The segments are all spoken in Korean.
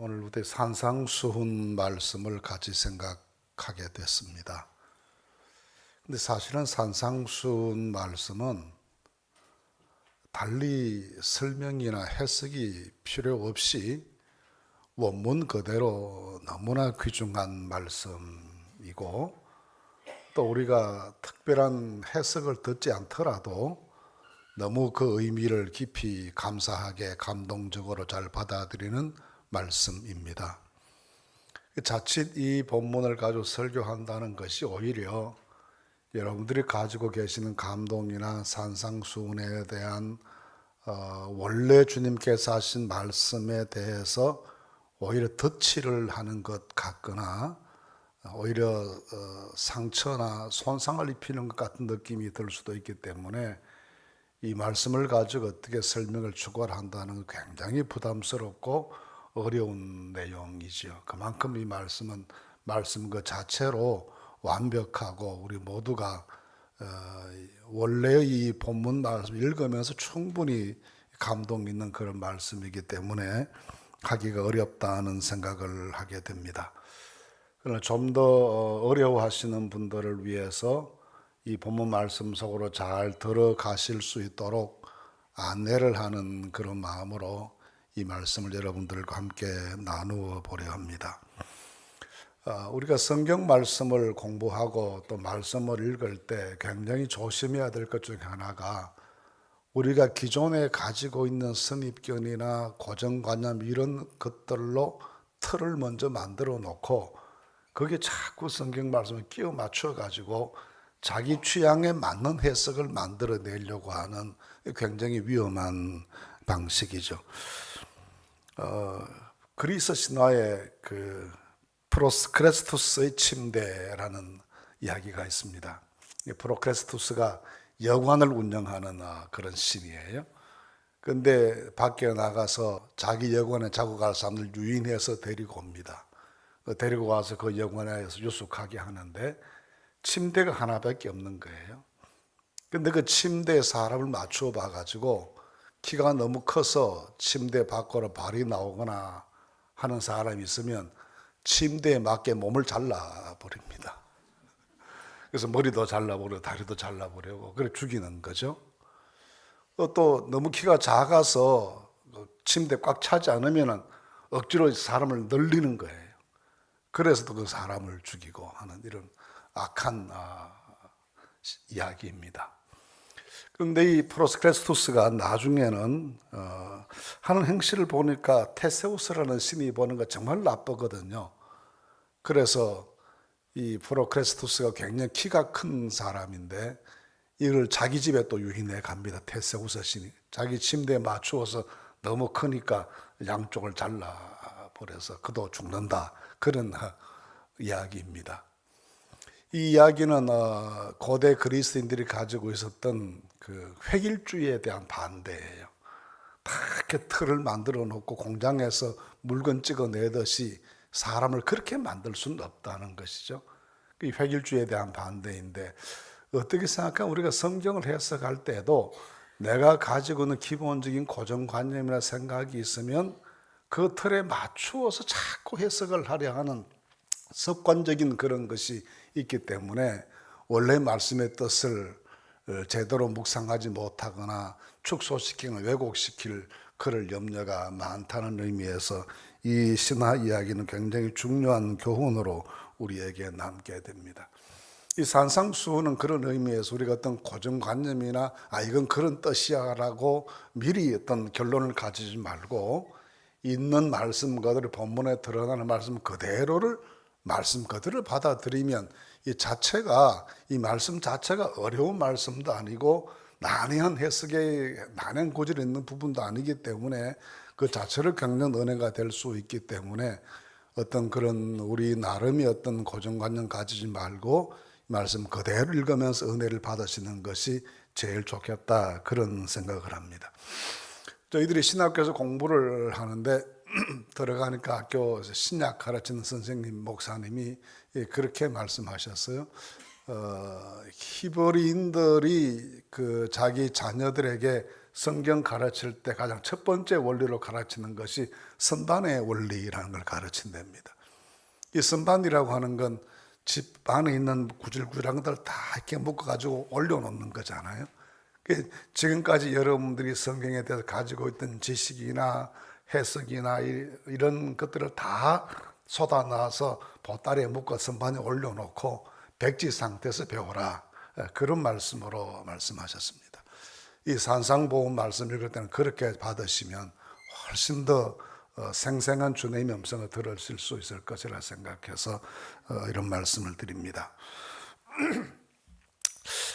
오늘부터 산상수훈 말씀을 같이 생각하게 됐습니다. 근데 사실은 산상수훈 말씀은 달리 설명이나 해석이 필요 없이 원문 그대로 너무나 귀중한 말씀이고, 또 우리가 특별한 해석을 듣지 않더라도 너무 그 의미를 깊이 감사하게 감동적으로 잘 받아들이는 말씀입니다. 자칫 이 본문을 가지고 설교한다는 것이 오히려 여러분들이 가지고 계시는 감동이나 산상수훈에 대한 원래 주님께서 하신 말씀에 대해서 오히려 덧칠을 하는 것 같거나 오히려 상처나 손상을 입히는 것 같은 느낌이 들 수도 있기 때문에 이 말씀을 가지고 어떻게 설명을 추구를 한다는 건 굉장히 부담스럽고 어려운 내용이지요. 그만큼 이 말씀은 말씀 그 자체로 완벽하고 우리 모두가 원래의 이 본문 말씀 읽으면서 충분히 감동 있는 그런 말씀이기 때문에 하기가 어렵다는 생각을 하게 됩니다. 그러나 좀 더 어려워하시는 분들을 위해서 이 본문 말씀 속으로 잘 들어가실 수 있도록 안내를 하는 그런 마음으로 이 말씀을 여러분들과 함께 나누어 보려 합니다. 우리가 성경 말씀을 공부하고 또 말씀을 읽을 때 굉장히 조심해야 될 것 중에 하나가 우리가 기존에 가지고 있는 선입견이나 고정관념 이런 것들로 틀을 먼저 만들어 놓고 거기에 자꾸 성경 말씀을 끼워 맞춰 가지고 자기 취향에 맞는 해석을 만들어 내려고 하는 굉장히 위험한 방식이죠. 그리스 신화에 그 프로크레스투스의 침대라는 이야기가 있습니다. 프로크레스투스가 여관을 운영하는 그런 신이에요. 근데 밖에 나가서 자기 여관에 자고 갈 사람들 유인해서 데리고 옵니다. 데리고 와서 그 여관에서 유숙하게 하는데 침대가 하나밖에 없는 거예요. 근데 그 침대에 사람을 맞추어 봐가지고 키가 너무 커서 침대 밖으로 발이 나오거나 하는 사람이 있으면 침대에 맞게 몸을 잘라버립니다. 그래서 머리도 잘라버리고 다리도 잘라버리고 그래 죽이는 거죠. 또 너무 키가 작아서 침대 꽉 차지 않으면 억지로 사람을 늘리는 거예요. 그래서 또 그 사람을 죽이고 하는 이런 악한 이야기입니다. 그런데 이 프로크레스투스가 나중에는 하는 행실을 보니까 테세우스라는 신이 보는 거 정말 나쁘거든요. 그래서 이 프로크레스투스가 굉장히 키가 큰 사람인데 이걸 자기 집에 또 유인해 갑니다. 테세우스 신이 자기 침대에 맞추어서 너무 크니까 양쪽을 잘라버려서 그도 죽는다. 그런 이야기입니다. 이 이야기는 고대 그리스인들이 가지고 있었던 그 획일주의에 대한 반대예요. 다 이렇게 틀을 만들어 놓고 공장에서 물건 찍어내듯이 사람을 그렇게 만들 수는 없다는 것이죠. 이 획일주의에 대한 반대인데 어떻게 생각하면 우리가 성경을 해석할 때도 내가 가지고 있는 기본적인 고정관념이나 생각이 있으면 그 틀에 맞추어서 자꾸 해석을 하려 하는 습관적인 그런 것이 있기 때문에 원래 말씀의 뜻을 제대로 묵상하지 못하거나 축소시키거나 왜곡시킬 그럴 염려가 많다는 의미에서 이 신화 이야기는 굉장히 중요한 교훈으로 우리에게 남게 됩니다. 이 산상수훈은 그런 의미에서 우리가 어떤 고정관념이나 이건 그런 뜻이야 라고 미리 어떤 결론을 가지지 말고 있는 말씀 그대로 본문에 드러나는 말씀 그대로를 말씀 그대로 받아들이면 이 말씀 자체가 어려운 말씀도 아니고 난해한 해석에 난해한 고질이 있는 부분도 아니기 때문에 그 자체를 겪는 은혜가 될 수 있기 때문에 어떤 그런 우리 나름의 어떤 고정관념 가지지 말고 말씀 그대로 읽으면서 은혜를 받으시는 것이 제일 좋겠다 그런 생각을 합니다. 저희들이 신학교에서 공부를 하는데 들어가니까 학교 신약 가르치는 선생님 목사님이 그렇게 말씀하셨어요. 히브리인들이 그 자기 자녀들에게 성경 가르칠 때 가장 첫 번째 원리로 가르치는 것이 선반의 원리라는 걸 가르친답니다. 이 선반이라고 하는 건 집 안에 있는 구질구질한 것들 다 이렇게 묶어가지고 올려놓는 거잖아요. 지금까지 여러분들이 성경에 대해서 가지고 있던 지식이나 해석이나 이런 것들을 다 쏟아놔서 보따리에 묶어 선반에 올려놓고 백지 상태에서 배워라, 그런 말씀으로 말씀하셨습니다. 이 산상보험 말씀 읽을 때는 그렇게 받으시면 훨씬 더 생생한 주님의 음성을 들으실 수 있을 것이라 생각해서 이런 말씀을 드립니다.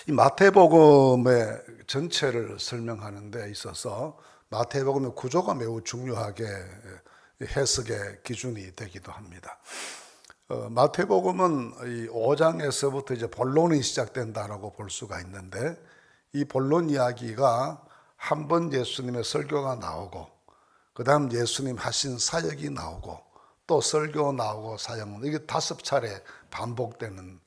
이 마태복음의 전체를 설명하는 데 있어서 마태복음의 구조가 매우 중요하게 해석의 기준이 되기도 합니다. 마태복음은 이 5장에서부터 이제 본론이 시작된다라고 볼 수가 있는데, 이 본론 이야기가 한 번 예수님의 설교가 나오고, 그 다음 예수님 하신 사역이 나오고, 또 설교 나오고 사역, 이게 5차례 반복되는,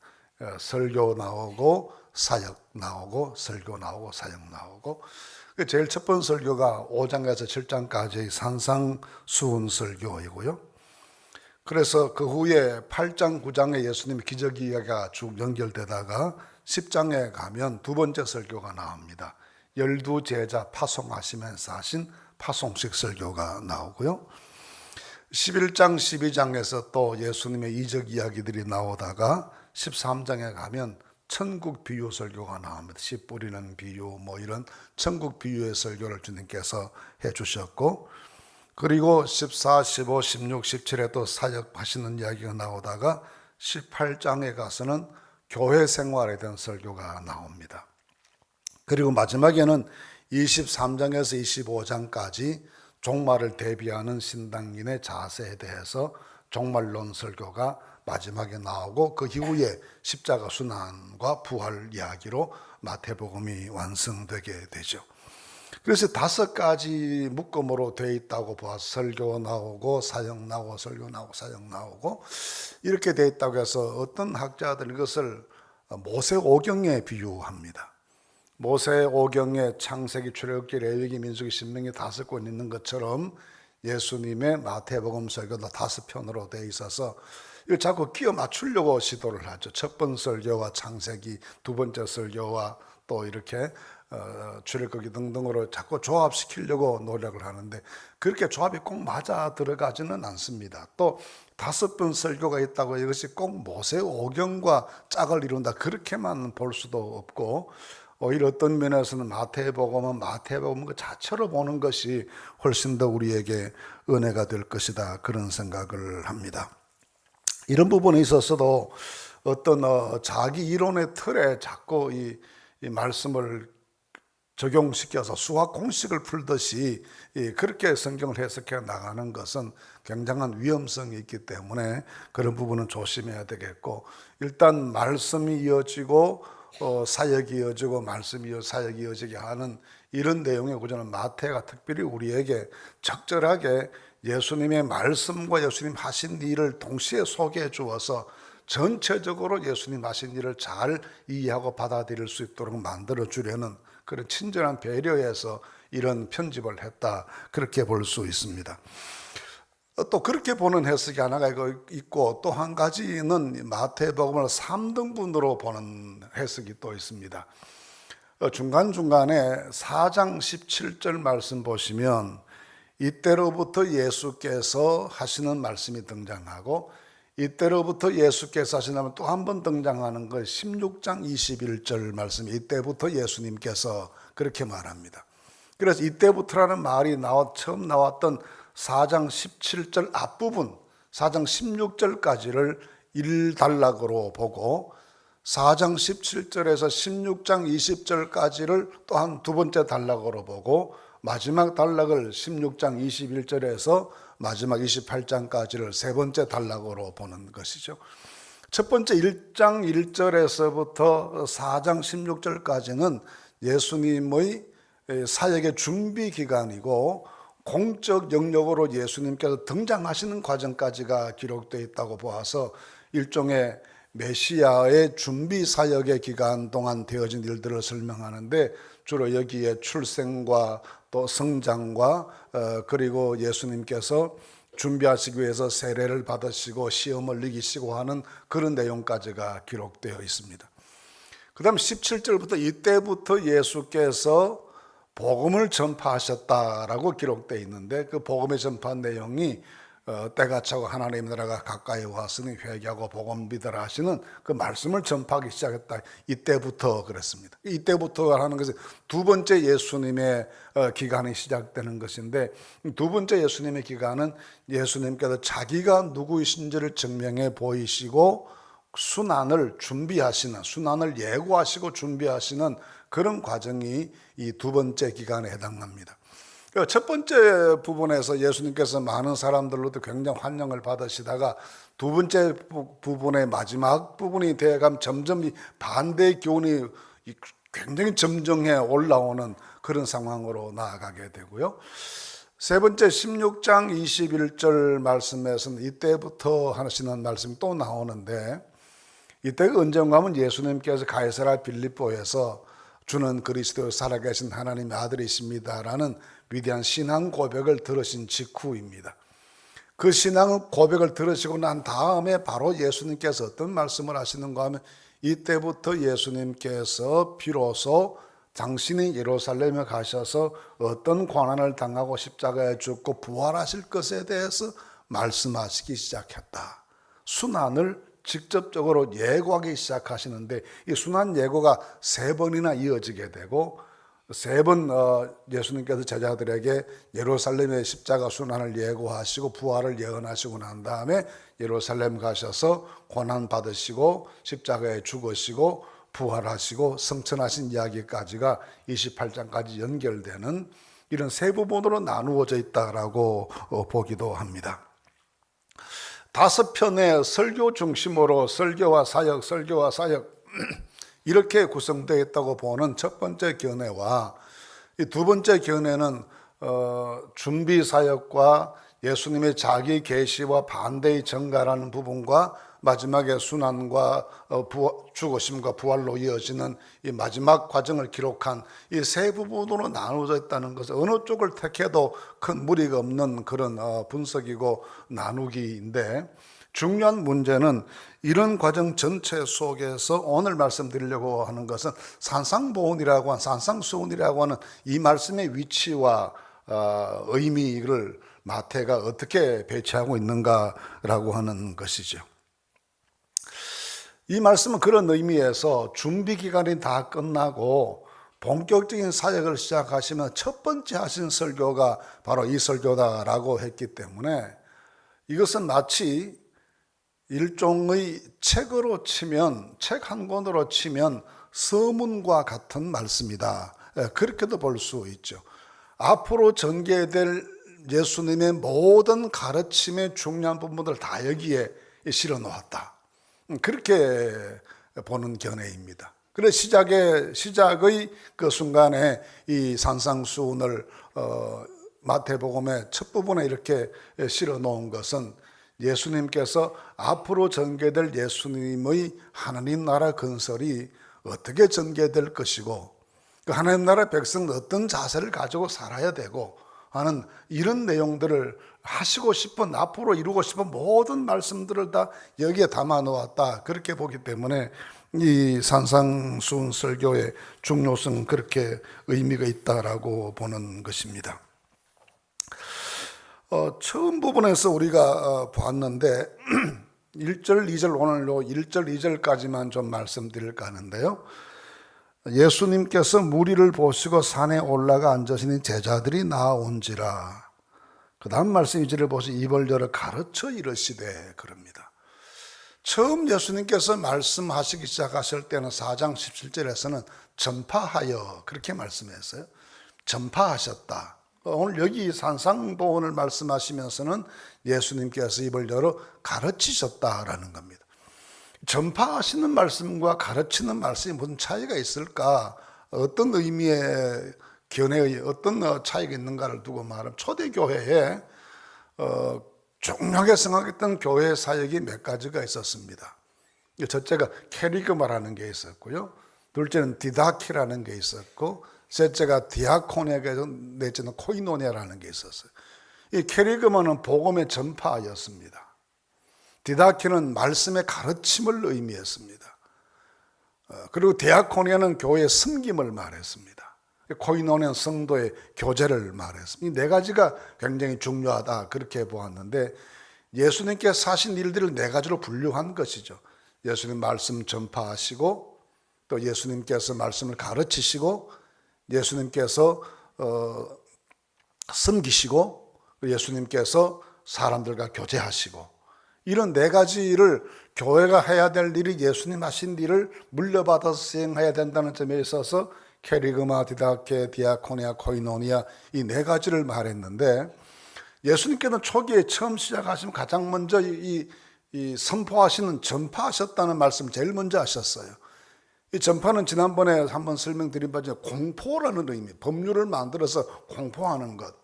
설교 나오고 사역 나오고 설교 나오고 사역 나오고, 제일 첫 번째 설교가 5장에서 7장까지의 산상수훈설교이고요. 그래서 그 후에 8장 9장에 예수님의 기적 이야기가 쭉 연결되다가 10장에 가면 두 번째 설교가 나옵니다. 12제자 파송하시면서 하신 파송식 설교가 나오고요. 11장 12장에서 또 예수님의 이적 이야기들이 나오다가 13장에 가면 천국 비유 설교가 나옵니다. 씨 뿌리는 비유, 이런 천국 비유의 설교를 주님께서 해주셨고, 그리고 14, 15, 16, 17에 또 사역하시는 이야기가 나오다가 18장에 가서는 교회 생활에 대한 설교가 나옵니다. 그리고 마지막에는 23장에서 25장까지 종말을 대비하는 신앙인의 자세에 대해서 종말론 설교가 마지막에 나오고, 그 이후에 십자가 순환과 부활 이야기로 마태복음이 완성되게 되죠. 그래서 5가지 묶음으로 되어 있다고 봐서 설교 나오고 사역 나오고 설교 나오고 사역 나오고 이렇게 되어 있다고 해서 어떤 학자들은 이것을 모세오경에 비유합니다. 모세오경에 창세기, 출애굽기, 레위기, 민수기, 신명기 5권 있는 것처럼 예수님의 마태복음 설교도 5편으로 되어 있어서 이걸 자꾸 끼워 맞추려고 시도를 하죠. 첫 번째 설교와 창세기, 두 번째 설교와 또 이렇게 출애굽기 등등으로 자꾸 조합시키려고 노력을 하는데, 그렇게 조합이 꼭 맞아 들어가지는 않습니다. 또 5번 설교가 있다고 이것이 꼭 모세오경과 짝을 이룬다, 그렇게만 볼 수도 없고, 오히려 어떤 면에서는 마태복음은 마태복음 그 자체로 보는 것이 훨씬 더 우리에게 은혜가 될 것이다, 그런 생각을 합니다. 이런 부분에 있어서도 어떤 자기 이론의 틀에 자꾸 이 말씀을 적용시켜서 수학 공식을 풀듯이 그렇게 성경을 해석해 나가는 것은 굉장한 위험성이 있기 때문에 그런 부분은 조심해야 되겠고, 일단 말씀이 이어지고 사역이 이어지고 말씀이 이어지고 사역이 이어지게 하는 이런 내용의 구조는 마태가 특별히 우리에게 적절하게 예수님의 말씀과 예수님 하신 일을 동시에 소개해 주어서 전체적으로 예수님 하신 일을 잘 이해하고 받아들일 수 있도록 만들어 주려는 그런 친절한 배려에서 이런 편집을 했다, 그렇게 볼 수 있습니다. 또 그렇게 보는 해석이 하나가 있고, 또 한 가지는 마태복음을 3등분으로 보는 해석이 또 있습니다. 중간중간에 4장 17절 말씀 보시면 이때로부터 예수께서 하시는 말씀이 등장하고, 이때로부터 예수께서 하시는 또 한 번 등장하는 것 16장 21절 말씀이 이때부터 예수님께서 그렇게 말합니다. 그래서 이때부터라는 말이 처음 나왔던 4장 17절 앞부분 4장 16절까지를 1단락으로 보고, 4장 17절에서 16장 20절까지를 또한 두 번째 단락으로 보고, 마지막 단락을 16장 21절에서 마지막 28장까지를 세 번째 단락으로 보는 것이죠. 첫 번째 1장 1절에서부터 4장 16절까지는 예수님의 사역의 준비 기간이고, 공적 영역으로 예수님께서 등장하시는 과정까지가 기록되어 있다고 보아서 일종의 메시아의 준비 사역의 기간 동안 되어진 일들을 설명하는데 주로 여기에 출생과 또 성장과 그리고 예수님께서 준비하시기 위해서 세례를 받으시고 시험을 이기시고 하는 그런 내용까지가 기록되어 있습니다. 그 다음 17절부터 이때부터 예수께서 복음을 전파하셨다라고 기록되어 있는데 그 복음의 전파한 내용이 때가 차고 하나님 나라가 가까이 왔으니 회개하고 복음 믿으라 하시는 그 말씀을 전파하기 시작했다. 이때부터 그랬습니다. 이때부터 하는 것은 두 번째 예수님의 기간이 시작되는 것인데 두 번째 예수님의 기간은 예수님께서 자기가 누구이신지를 증명해 보이시고 순환을 준비하시는, 순환을 예고하시고 준비하시는 그런 과정이 이 두 번째 기간에 해당합니다. 첫 번째 부분에서 예수님께서 많은 사람들로도 굉장히 환영을 받으시다가 두 번째 부분의 마지막 부분이 되어가면 점점 이 반대의 교훈이 굉장히 점정해 올라오는 그런 상황으로 나아가게 되고요. 세 번째 16장 21절 말씀에서는 이때부터 하시는 말씀이 또 나오는데 이때가 언젠가 하면 예수님께서 가이사랴 빌립보에서 주는 그리스도 살아계신 하나님의 아들이십니다라는 위대한 신앙 고백을 들으신 직후입니다. 그 신앙 고백을 들으시고 난 다음에 바로 예수님께서 어떤 말씀을 하시는가 하면 이때부터 예수님께서 비로소 당신이 예루살렘에 가셔서 어떤 고난을 당하고 십자가에 죽고 부활하실 것에 대해서 말씀하시기 시작했다. 순환을 직접적으로 예고하기 시작하시는데 이 순환 예고가 세 번이나 이어지게 되고 세 번 예수님께서 제자들에게 예루살렘의 십자가 순환을 예고하시고 부활을 예언하시고 난 다음에 예루살렘 가셔서 고난 받으시고 십자가에 죽으시고 부활하시고 승천하신 이야기까지가 28장까지 연결되는 이런 세 부분으로 나누어져 있다라고 보기도 합니다. 5편의 설교 중심으로 설교와 사역 이렇게 구성되어 있다고 보는 첫 번째 견해와 이 두 번째 견해는 준비 사역과 예수님의 자기 계시와 반대의 전가라는 부분과 마지막에 순환과 죽으심과 부활로 이어지는 이 마지막 과정을 기록한 이 세 부분으로 나누어져 있다는 것은 어느 쪽을 택해도 큰 무리가 없는 그런 분석이고 나누기인데 중요한 문제는 이런 과정 전체 속에서 오늘 말씀드리려고 하는 것은 산상수훈이라고 하는 이 말씀의 위치와 의미를 마태가 어떻게 배치하고 있는가라고 하는 것이죠. 이 말씀은 그런 의미에서 준비 기간이 다 끝나고 본격적인 사역을 시작하시면 첫 번째 하신 설교가 바로 이 설교다라고 했기 때문에 이것은 마치 일종의 책으로 치면 책 한 권으로 치면 서문과 같은 말씀이다. 그렇게도 볼 수 있죠. 앞으로 전개될 예수님의 모든 가르침의 중요한 부분들을 다 여기에 실어 놓았다. 그렇게 보는 견해입니다. 그래서 시작의 그 순간에 이 산상수훈을 마태복음의 첫 부분에 이렇게 실어 놓은 것은 예수님께서 앞으로 전개될 예수님의 하나님 나라 건설이 어떻게 전개될 것이고 그 하나님 나라 백성은 어떤 자세를 가지고 살아야 되고 하는 이런 내용들을 하시고 싶은 앞으로 이루고 싶은 모든 말씀들을 다 여기에 담아 놓았다. 그렇게 보기 때문에 이 산상수훈 설교의 중요성은 그렇게 의미가 있다라고 보는 것입니다. 처음 부분에서 우리가 봤는데 1절, 2절 오늘로 1절, 2절까지만 좀 말씀드릴까 하는데요. 예수님께서 무리를 보시고 산에 올라가 앉으시니 제자들이 나온지라. 그 다음 말씀 2절을 보시 입을 열어 가르쳐 이르시되 그럽니다. 처음 예수님께서 말씀하시기 시작하실 때는 4장 17절에서는 전파하여 그렇게 말씀했어요. 전파하셨다. 오늘 여기 산상보훈을 말씀하시면서는 예수님께서 입을 열어 가르치셨다라는 겁니다. 전파하시는 말씀과 가르치는 말씀이 무슨 차이가 있을까? 어떤 의미의 견해의 어떤 차이가 있는가를 두고 말하면 초대교회에 중요하게 생각했던 교회 사역이 몇 가지가 있었습니다. 첫째가 캐리그마라는 게 있었고요. 둘째는 디다키라는 게 있었고 셋째가 디아코니아에서 넷째는 코이노니아라는 게 있었어요. 이 캐리그마는 복음의 전파였습니다. 디다키는 말씀의 가르침을 의미했습니다. 그리고 디아코니아는 교회의 섬김을 말했습니다. 코이노니아는 성도의 교제를 말했습니다. 이 네 가지가 굉장히 중요하다 그렇게 보았는데 예수님께서 사신 일들을 네 가지로 분류한 것이죠. 예수님 말씀 전파하시고 또 예수님께서 말씀을 가르치시고 예수님께서 섬기시고 예수님께서 사람들과 교제하시고 이런 네 가지를 교회가 해야 될 일이 예수님 하신 일을 물려받아서 수행해야 된다는 점에 있어서 캐리그마, 디다케, 디아코니아, 코이노니아 이 네 가지를 말했는데 예수님께서는 초기에 처음 시작하시면 가장 먼저 이 선포하시는 전파하셨다는 말씀 제일 먼저 하셨어요. 이 전파는 지난번에 한번 설명드린 바처럼 공포라는 의미, 법률을 만들어서 공포하는 것.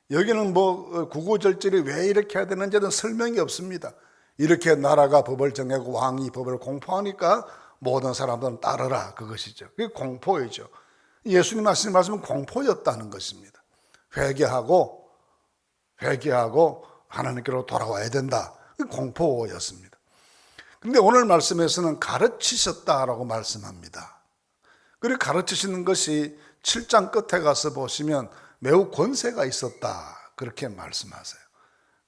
여기는 뭐 구구절절히 왜 이렇게 해야 되는지는 설명이 없습니다. 이렇게 나라가 법을 정하고 왕이 법을 공포하니까 모든 사람들은 따르라 그것이죠. 그게 공포이죠. 예수님 하시는 말씀은 공포였다는 것입니다. 회개하고 하나님께로 돌아와야 된다. 그게 공포였습니다. 그런데 오늘 말씀에서는 가르치셨다라고 말씀합니다. 그리고 가르치시는 것이 7장 끝에 가서 보시면 매우 권세가 있었다 그렇게 말씀하세요.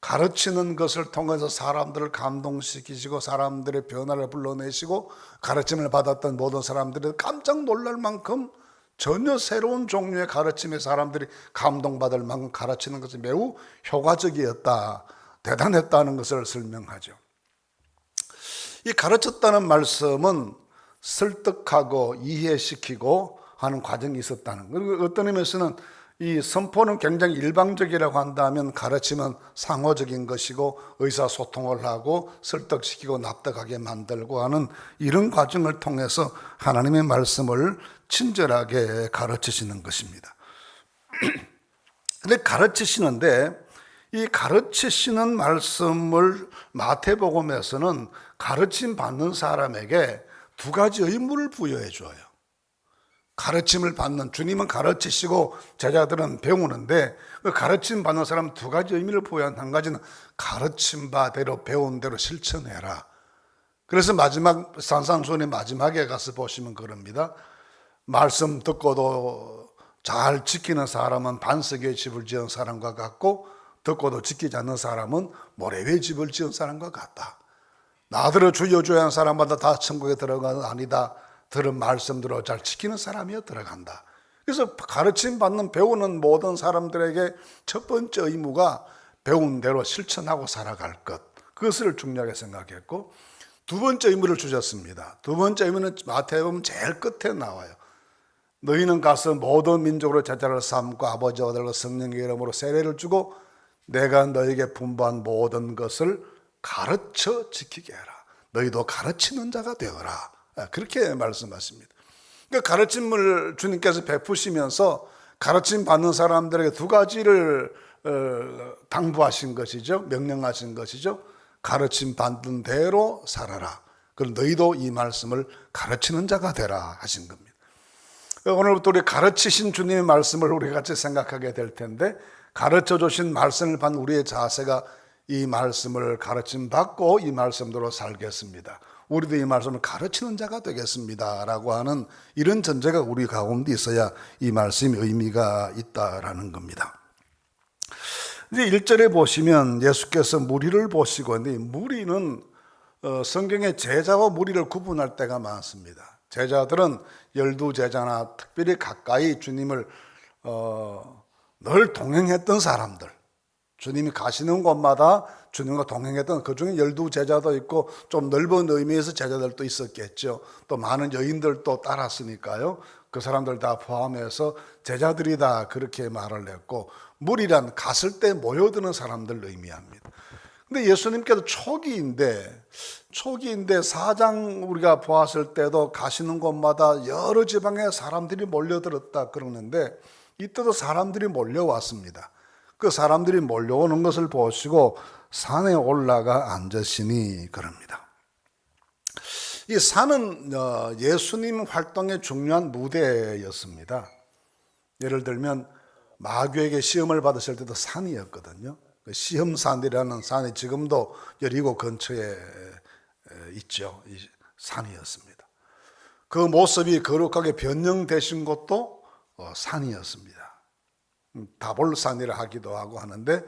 가르치는 것을 통해서 사람들을 감동시키시고 사람들의 변화를 불러내시고 가르침을 받았던 모든 사람들이 깜짝 놀랄 만큼 전혀 새로운 종류의 가르침에 사람들이 감동받을 만큼 가르치는 것이 매우 효과적이었다, 대단했다는 것을 설명하죠. 이 가르쳤다는 말씀은 설득하고 이해시키고 하는 과정이 있었다는 것. 그리고 어떤 의미에서는 이 선포는 굉장히 일방적이라고 한다면 가르침은 상호적인 것이고 의사소통을 하고 설득시키고 납득하게 만들고 하는 이런 과정을 통해서 하나님의 말씀을 친절하게 가르치시는 것입니다. 그런데 가르치시는데 이 가르치시는 말씀을 마태복음에서는 가르침 받는 사람에게 두 가지 의무를 부여해 줘요. 가르침을 받는, 주님은 가르치시고 제자들은 배우는데 그 가르침 받는 사람은 두 가지 의미를 부여한. 한 가지는 가르침 바대로 배운 대로 실천해라. 그래서 마지막 산상수훈의 마지막에 가서 보시면 그럽니다. 말씀 듣고도 잘 지키는 사람은 반석 위에 집을 지은 사람과 같고 듣고도 지키지 않는 사람은 모래 위에 집을 지은 사람과 같다. 나더러 주여 주여 하는 사람마다 다 천국에 들어가는 아니다. 들은 말씀대로 잘 지키는 사람이여 들어간다. 그래서 가르침 받는 배우는 모든 사람들에게 첫 번째 의무가 배운 대로 실천하고 살아갈 것, 그것을 중요하게 생각했고 두 번째 의무를 주셨습니다. 두 번째 의무는 마태복음 제일 끝에 나와요. 너희는 가서 모든 민족으로 제자를 삼고 아버지와 아들과 성령의 이름으로 세례를 주고 내가 너에게 분부한 모든 것을 가르쳐 지키게 해라. 너희도 가르치는 자가 되어라. 그렇게 말씀하십니다. 그러니까 가르침을 주님께서 베푸시면서 가르침 받는 사람들에게 두 가지를 당부하신 것이죠. 명령하신 것이죠. 가르침 받는 대로 살아라. 그럼 너희도 이 말씀을 가르치는 자가 되라 하신 겁니다. 오늘부터 우리 가르치신 주님의 말씀을 우리 같이 생각하게 될 텐데 가르쳐 주신 말씀을 받는 우리의 자세가 이 말씀을 가르침 받고 이 말씀대로 살겠습니다. 우리도 이 말씀을 가르치는 자가 되겠습니다 라고 하는 이런 전제가 우리 가운데 있어야 이 말씀이 의미가 있다라는 겁니다. 이제 1절에 보시면 예수께서 무리를 보시고 있는데 무리는 성경에 제자와 무리를 구분할 때가 많습니다. 제자들은 12제자나 특별히 가까이 주님을 늘 동행했던 사람들, 주님이 가시는 곳마다 주님과 동행했던 그 중에 12제자도 있고 좀 넓은 의미에서 제자들도 있었겠죠. 또 많은 여인들도 따랐으니까요. 그 사람들 다 포함해서 제자들이다 그렇게 말을 했고 무리란 갔을 때 모여드는 사람들을 의미합니다. 근데 예수님께서 초기인데 4장 우리가 보았을 때도 가시는 곳마다 여러 지방에 사람들이 몰려들었다 그러는데 이때도 사람들이 몰려왔습니다. 그 사람들이 몰려오는 것을 보시고 산에 올라가 앉으시니 그럽니다. 이 산은 예수님 활동의 중요한 무대였습니다. 예를 들면 마귀에게 시험을 받으실 때도 산이었거든요. 그 시험산이라는 산이 지금도 여리고 근처에 있죠. 이 산이었습니다. 그 모습이 거룩하게 변형되신 것도 산이었습니다. 다볼산이라 하기도 하고 하는데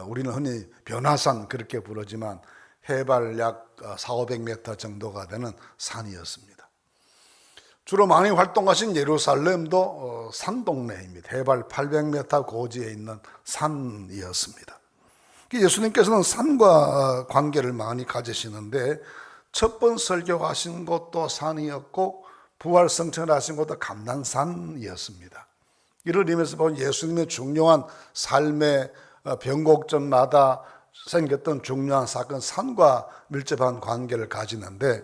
우리는 흔히 변화산 그렇게 부르지만 해발 약 400-500m 정도가 되는 산이었습니다. 주로 많이 활동하신 예루살렘도 산 동네입니다. 해발 800m 고지에 있는 산이었습니다. 예수님께서는 산과 관계를 많이 가지시는데 첫 번 설교하신 것도 산이었고 부활성천하신 것도 감난산이었습니다. 이를 의미해서 보면 예수님의 중요한 삶의 변곡점마다 생겼던 중요한 사건, 산과 밀접한 관계를 가지는데,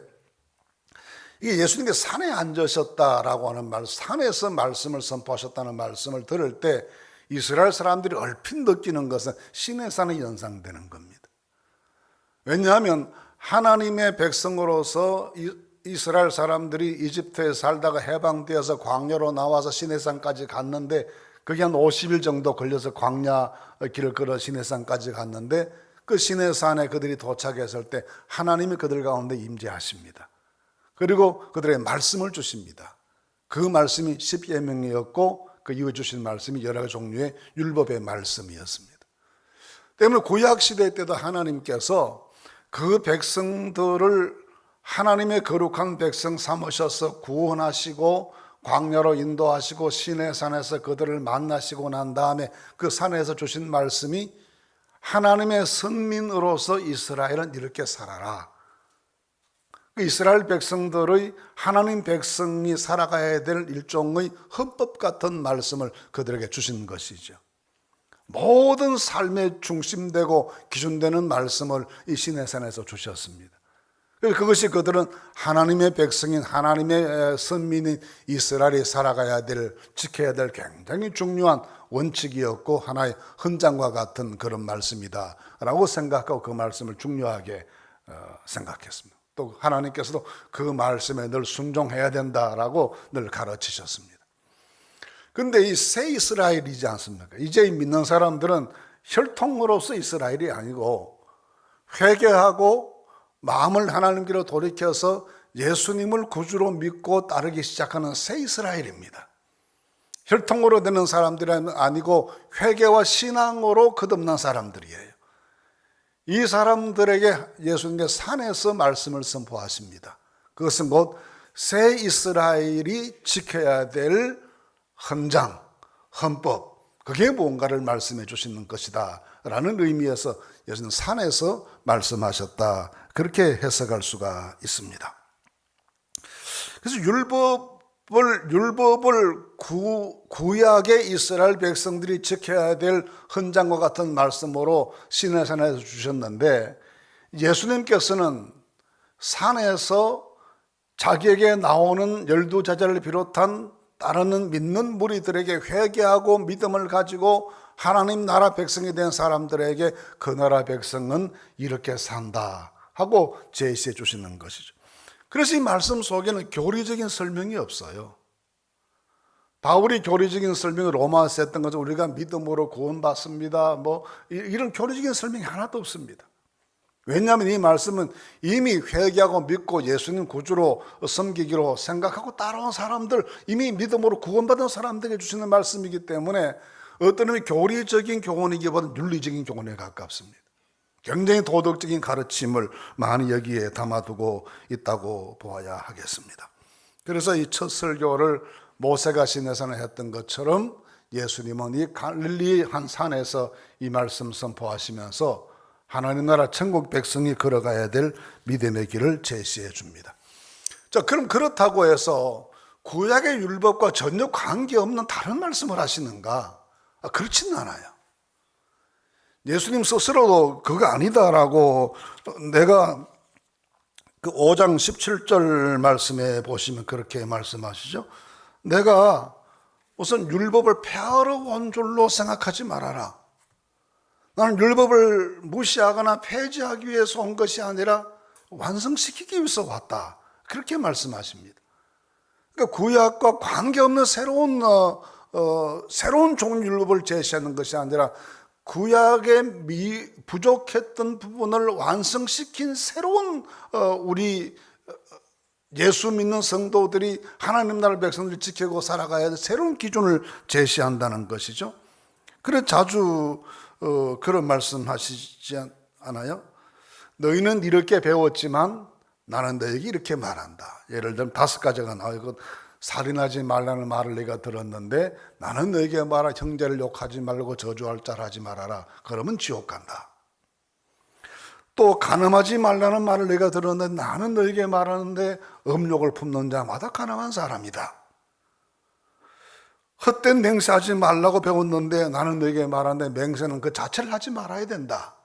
이게 예수님께서 산에 앉으셨다라고 하는 말, 산에서 말씀을 선포하셨다는 말씀을 들을 때 이스라엘 사람들이 얼핏 느끼는 것은 시내산이 연상되는 겁니다. 왜냐하면 하나님의 백성으로서 이스라엘 사람들이 이집트에 살다가 해방되어서 광야로 나와서 시내산까지 갔는데, 그게 한 50일 정도 걸려서 광야 길을 걸어 시내산까지 갔는데, 그 시내산에 그들이 도착했을 때 하나님이 그들 가운데 임재하십니다. 그리고 그들의 말씀을 주십니다. 그 말씀이 십계명이었고 그 이후 주신 말씀이 여러 가지 종류의 율법의 말씀이었습니다. 때문에 구약시대 때도 하나님께서 그 백성들을 하나님의 거룩한 백성 삼으셔서 구원하시고 광야로 인도하시고 시내산에서 그들을 만나시고 난 다음에 그 산에서 주신 말씀이 하나님의 선민으로서 이스라엘은 이렇게 살아라. 이스라엘 백성들의 하나님 백성이 살아가야 될 일종의 헌법 같은 말씀을 그들에게 주신 것이죠. 모든 삶의 중심되고 기준되는 말씀을 이 시내산에서 주셨습니다. 그것이 그들은 하나님의 백성인 하나님의 선민인 이스라엘이 살아가야 될, 지켜야 될 굉장히 중요한 원칙이었고 하나의 헌장과 같은 그런 말씀이다 라고 생각하고 그 말씀을 중요하게 생각했습니다. 또 하나님께서도 그 말씀에 늘 순종해야 된다라고 늘 가르치셨습니다. 그런데 이 새 이스라엘이지 않습니까? 이제 믿는 사람들은 혈통으로서 이스라엘이 아니고 회개하고 마음을 하나님께로 돌이켜서 예수님을 구주로 믿고 따르기 시작하는 새 이스라엘입니다. 혈통으로 되는 사람들이 아니고 회개와 신앙으로 거듭난 사람들이에요. 이 사람들에게 예수님께서 산에서 말씀을 선포하십니다. 그것은 곧 새 이스라엘이 지켜야 될 헌장, 헌법, 그게 뭔가를 말씀해 주시는 것이다 라는 의미에서 예수님은 산에서 말씀하셨다, 그렇게 해석할 수가 있습니다. 그래서 율법을 구약의 이스라엘 백성들이 지켜야 될 헌장과 같은 말씀으로 시내산에서 주셨는데, 예수님께서는 산에서 자기에게 나오는 12제자를 비롯한 따르는 믿는 무리들에게 회개하고 믿음을 가지고 하나님 나라 백성이 된 사람들에게 그 나라 백성은 이렇게 산다 하고 제시해 주시는 것이죠. 그래서 이 말씀 속에는 교리적인 설명이 없어요. 바울이 교리적인 설명을 로마서 했던 것은 우리가 믿음으로 구원받습니다, 이런 교리적인 설명이 하나도 없습니다. 왜냐하면 이 말씀은 이미 회개하고 믿고 예수님 구주로 섬기기로 생각하고 따라온 사람들, 이미 믿음으로 구원받은 사람들에게 주시는 말씀이기 때문에 어떤 의미 교리적인 교훈이기보다는 윤리적인 교훈에 가깝습니다. 굉장히 도덕적인 가르침을 많이 여기에 담아두고 있다고 보아야 하겠습니다. 그래서 이 첫 설교를 모세가 시내산에 했던 것처럼 예수님은 이 갈릴리 한 산에서 이 말씀 선포하시면서 하나님 나라 천국 백성이 걸어가야 될 믿음의 길을 제시해 줍니다. 자, 그럼 그렇다고 해서 구약의 율법과 전혀 관계없는 다른 말씀을 하시는가? 그렇지는 않아요. 예수님 스스로도 그거 아니다라고, 내가 그 5장 17절 말씀에 보시면 그렇게 말씀하시죠. 내가 우선 율법을 폐하러 온 줄로 생각하지 말아라. 나는 율법을 무시하거나 폐지하기 위해서 온 것이 아니라 완성시키기 위해서 왔다, 그렇게 말씀하십니다. 그러니까 구약과 관계없는 새로운 새로운 종의 율법을 제시하는 것이 아니라 구약의 부족했던 부분을 완성시킨 새로운 우리 예수 믿는 성도들이 하나님 나라 백성들이 지키고 살아가야 할 새로운 기준을 제시한다는 것이죠. 그래서 자주 그런 말씀하시지 않아요? 너희는 이렇게 배웠지만 나는 너에게 이렇게 말한다. 예를 들면 5가지가 나와요. 살인하지 말라는 말을 내가 들었는데 나는 너에게 말하 형제를 욕하지 말고 저주할 줄 하지 말아라. 그러면 지옥 간다. 또 간음하지 말라는 말을 내가 들었는데 나는 너에게 말하는데 음욕을 품는 자마다 간음한 사람이다. 헛된 맹세하지 말라고 배웠는데 나는 너에게 말하는데 맹세는 그 자체를 하지 말아야 된다.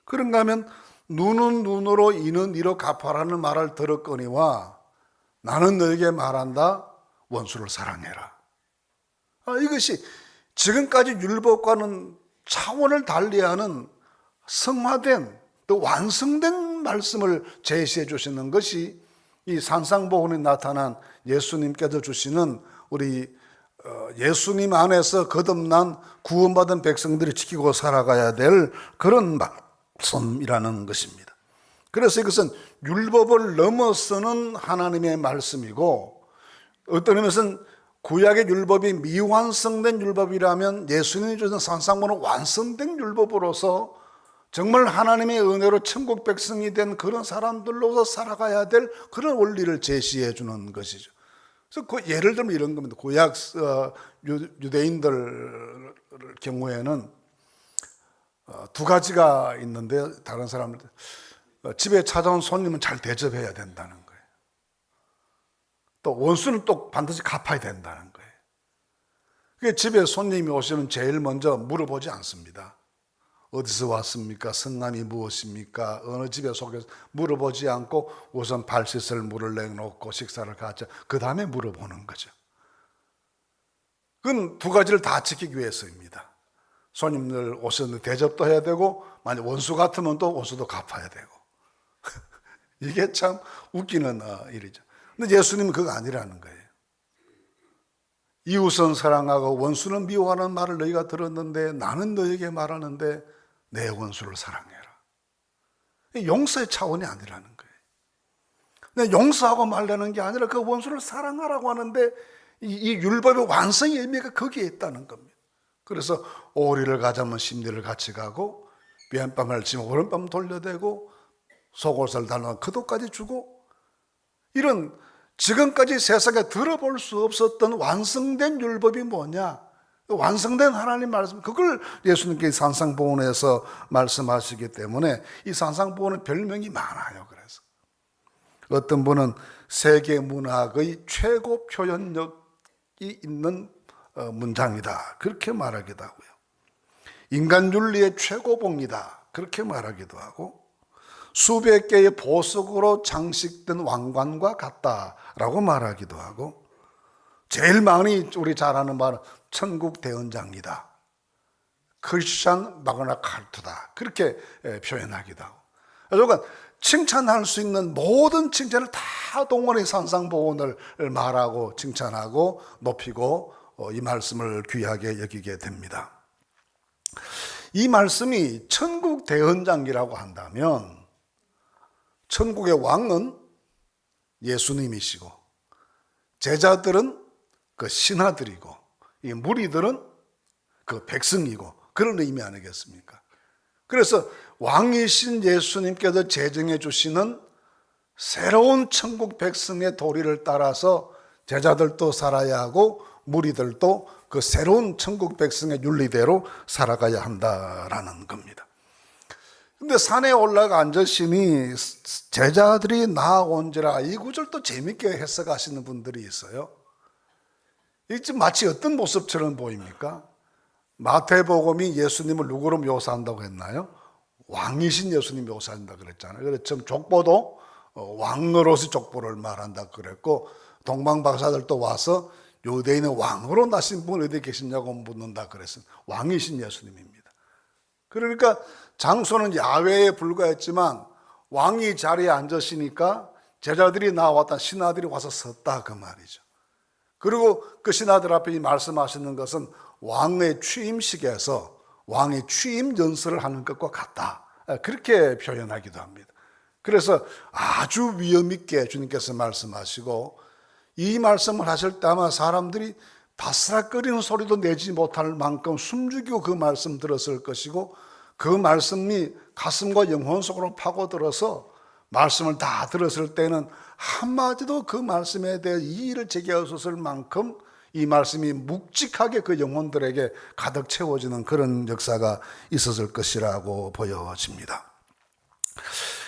그런가 하면 눈은 눈으로 이는 이로 갚아라는 말을 들었거니와 나는 너에게 말한다. 원수를 사랑해라. 이것이 지금까지 율법과는 차원을 달리하는 성화된 또 완성된 말씀을 제시해 주시는 것이 이 산상보훈에 나타난 예수님께서 주시는 우리 예수님 안에서 거듭난 구원받은 백성들이 지키고 살아가야 될 그런 말씀이라는 것입니다. 그래서 이것은 율법을 넘어서는 하나님의 말씀이고, 어떤 의미에서는 구약의 율법이 미완성된 율법이라면 예수님이 주신 산상보훈은 완성된 율법으로서 정말 하나님의 은혜로 천국 백성이 된 그런 사람들로서 살아가야 될 그런 원리를 제시해 주는 것이죠. 그래서 예를 들면 이런 겁니다. 구약 유대인들 경우에는 2가지가 있는데, 다른 사람들 집에 찾아온 손님은 잘 대접해야 된다는 거예요. 또 원수는 또 반드시 갚아야 된다는 거예요. 그게 집에 손님이 오시면 제일 먼저 물어보지 않습니다. 어디서 왔습니까? 성함이 무엇입니까? 어느 집에 속해서 물어보지 않고 우선 발 씻을 물을 내놓고 식사를 같이, 그 다음에 물어보는 거죠. 그건 2가지를 다 지키기 위해서입니다. 손님들 오셨는데 대접도 해야 되고, 만약 원수 같으면 또 원수도 갚아야 되고. 이게 참 웃기는 일이죠. 근데 예수님은 그거 아니라는 거예요. 이웃은 사랑하고 원수는 미워하는 말을 너희가 들었는데 나는 너에게 말하는데 내 원수를 사랑해라. 용서의 차원이 아니라는 거예요. 근데 용서하고 말라는 게 아니라 그 원수를 사랑하라고 하는데 이 율법의 완성의 의미가 거기에 있다는 겁니다. 그래서 오리를 가자면 심리를 같이 가고, 왼밤을 치면 오른밤 돌려대고, 속옷을 달라면 그도까지 주고, 이런 지금까지 세상에 들어볼 수 없었던 완성된 율법이 뭐냐? 완성된 하나님 말씀, 그걸 예수님께서 산상보훈에서 말씀하시기 때문에 이 산상보훈은 별명이 많아요. 그래서 어떤 분은 세계 문학의 최고 표현력이 있는 문장이다, 그렇게 말하기도 하고요. 인간 윤리의 최고봉이다, 그렇게 말하기도 하고, 수백 개의 보석으로 장식된 왕관과 같다라고 말하기도 하고, 제일 많이 우리 잘 아는 말은 천국 대언장이다, 크리스찬 마그나 카르타다, 그렇게 표현하기도 하고, 그러니까 칭찬할 수 있는 모든 칭찬을 다 동원해 산상보훈을 말하고 칭찬하고 높이고 이 말씀을 귀하게 여기게 됩니다. 이 말씀이 천국 대언장이라고 한다면 천국의 왕은 예수님이시고 제자들은 그 신하들이고 이 무리들은 그 백성이고, 그런 의미 아니겠습니까? 그래서 왕이신 예수님께서 제정해 주시는 새로운 천국 백성의 도리를 따라서 제자들도 살아야 하고 무리들도 그 새로운 천국 백성의 윤리대로 살아가야 한다라는 겁니다. 근데 산에 올라가 앉으시니 제자들이 나아온지라, 이 구절도 재밌게 해석하시는 분들이 있어요. 이게 마치 어떤 모습처럼 보입니까? 마태복음이 예수님을 누구로 묘사한다고 했나요? 왕이신 예수님 묘사한다 그랬잖아요. 그래서 지금 족보도 왕으로서 족보를 말한다 그랬고, 동방박사들도 와서 유대인의 왕으로 나신 분 어디 계시냐고 묻는다 그랬어요. 왕이신 예수님입니다. 그러니까 장소는 야외에 불과했지만 왕이 자리에 앉으시니까 제자들이 나왔다, 신하들이 와서 섰다, 그 말이죠. 그리고 그 신하들 앞에 말씀하시는 것은 왕의 취임식에서 왕의 취임 연설을 하는 것과 같다. 그렇게 표현하기도 합니다. 그래서 아주 위험 있게 주님께서 말씀하시고, 이 말씀을 하실 때 아마 사람들이 바스락거리는 소리도 내지 못할 만큼 숨죽이고 그 말씀 들었을 것이고, 그 말씀이 가슴과 영혼 속으로 파고들어서 말씀을 다 들었을 때는 한마디도 그 말씀에 대해 이의를 제기하셨을 만큼 이 말씀이 묵직하게 그 영혼들에게 가득 채워지는 그런 역사가 있었을 것이라고 보여집니다.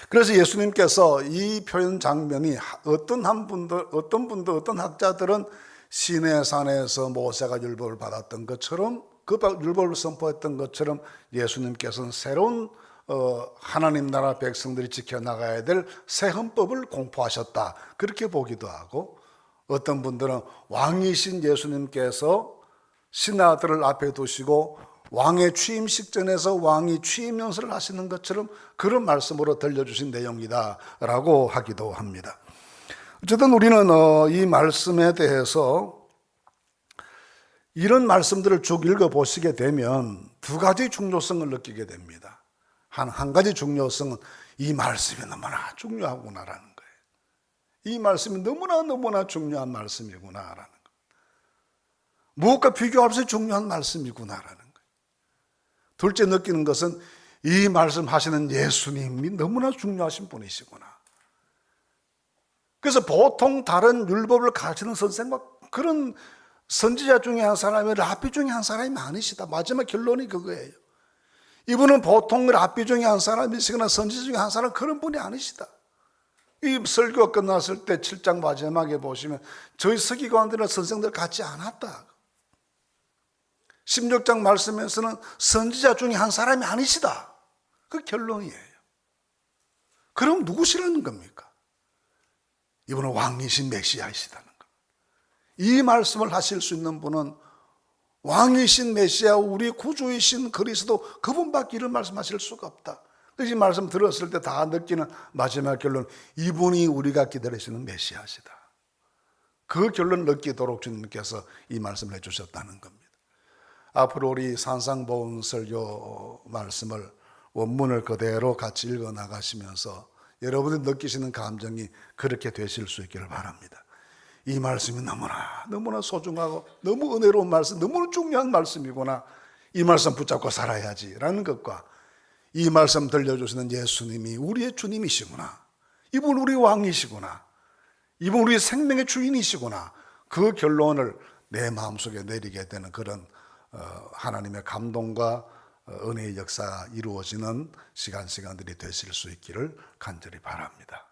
그래서 예수님께서 이 표현 장면이 어떤 분들, 학자들은 시내산에서 모세가 율법을 받았던 것처럼, 그 율법을 선포했던 것처럼 예수님께서는 새로운 하나님 나라 백성들이 지켜나가야 될 새 헌법을 공포하셨다, 그렇게 보기도 하고, 어떤 분들은 왕이신 예수님께서 신하들을 앞에 두시고 왕의 취임식 전에서 왕이 취임 연설을 하시는 것처럼 그런 말씀으로 들려주신 내용이다라고 하기도 합니다. 어쨌든 우리는 이 말씀에 대해서 이런 말씀들을 쭉 읽어보시게 되면 두 가지 중요성을 느끼게 됩니다. 한 가지 중요성은 이 말씀이 너무나 중요하구나라는 거예요. 이 말씀이 너무나 중요한 말씀이구나라는 거예요. 무엇과 비교할 수 없이 중요한 말씀이구나라는 거예요. 둘째 느끼는 것은 이 말씀하시는 예수님이 너무나 중요하신 분이시구나. 그래서 보통 다른 율법을 가르치는 선생과 그런 선지자 중에 한 사람이 랍비 중에 한 사람이 아니시다. 마지막 결론이 그거예요. 이분은 보통 랍비 중에 한 사람이시거나 선지자 중에 한 사람, 그런 분이 아니시다. 이 설교가 끝났을 때 7장 마지막에 보시면 저희 서기관들은 선생들 같지 않았다. 16장 말씀에서는 선지자 중에 한 사람이 아니시다. 그 결론이에요. 그럼 누구시라는 겁니까? 이분은 왕이신 메시아이시다는 겁니다. 이 말씀을 하실 수 있는 분은 왕이신 메시아, 우리 구주이신 그리스도, 그분밖에 이런 말씀하실 수가 없다. 이 말씀 들었을 때 다 느끼는 마지막 결론, 이분이 우리가 기다리시는 메시아시다. 그 결론을 느끼도록 주님께서 이 말씀을 해주셨다는 겁니다. 앞으로 우리 산상보훈 설교 말씀을 원문을 그대로 같이 읽어 나가시면서 여러분이 느끼시는 감정이 그렇게 되실 수 있기를 바랍니다. 이 말씀이 너무나 소중하고 너무 은혜로운 말씀, 너무 중요한 말씀이구나. 이 말씀 붙잡고 살아야지라는 것과, 이 말씀 들려주시는 예수님이 우리의 주님이시구나, 이분 우리 왕이시구나, 이분 우리의 생명의 주인이시구나, 그 결론을 내 마음속에 내리게 되는 그런 하나님의 감동과 은혜의 역사가 이루어지는 시간들이 되실 수 있기를 간절히 바랍니다.